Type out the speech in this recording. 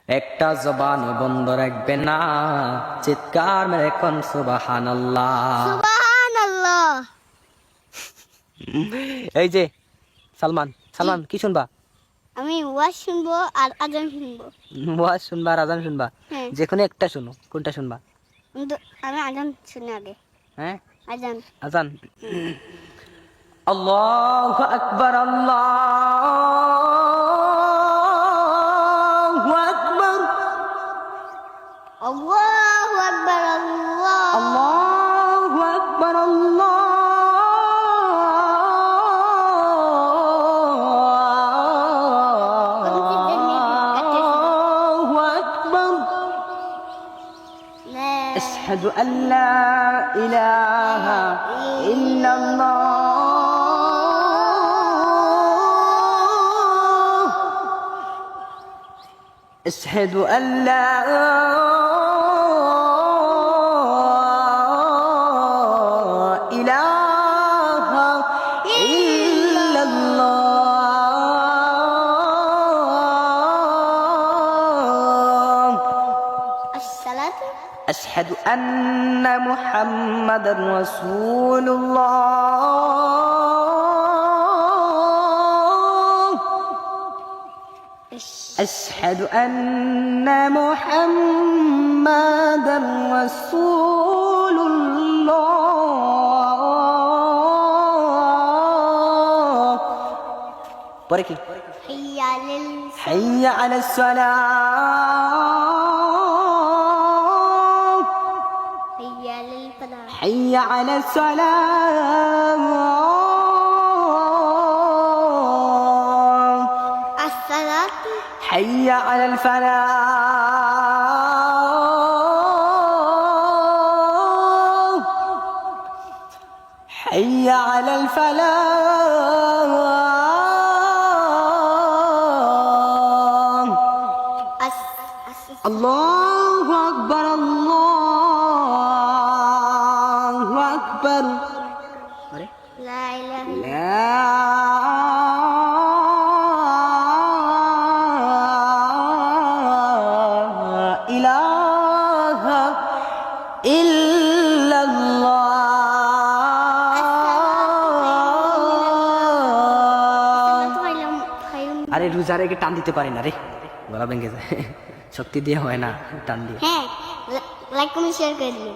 একটা জবান বন্ধ রাখবে না, চিৎকার মেরে কোন সুবহানাল্লাহ। সুবহানাল্লাহ। এই যে সালমান, সালমান কি শুনবা? আমি ওয়াজ শুনবো আর আজান শুনবো। ওয়াজ শুনবা আর আজান শুনবা? হ্যাঁ। যে কোনো একটা শুনো, কোনটা শুনবা? আমি আজান শুনি আগে। হ্যাঁ, আজান। আজান। আল্লাহু আকবার, আল্লাহু আকবার, আল্লাহু আকবার, আল্লাহু আকবার, আল্লাহু আকবার। أشهد أن لا إله إلا الله. أشهد أن لا إله إلا الله. الصلاة. أشهد أن محمدا رسول الله. أشهد أن محمدا رسول الله. بركي. حي على الصلاة. حي على الصلاة. الصلاة. حي على الفلاح. حي على الفلاح. الله أكبر، الله أكبر. لا إله إلا لا إله إلا الله. আরে রোজা রেখে টান দিতে পারি না রে, গলা ভেঙে যায়। শক্তি দিয়ে হয় না, টান দিয়ে। হ্যাঁ, লাইক কমেন্ট শেয়ার করে দিন।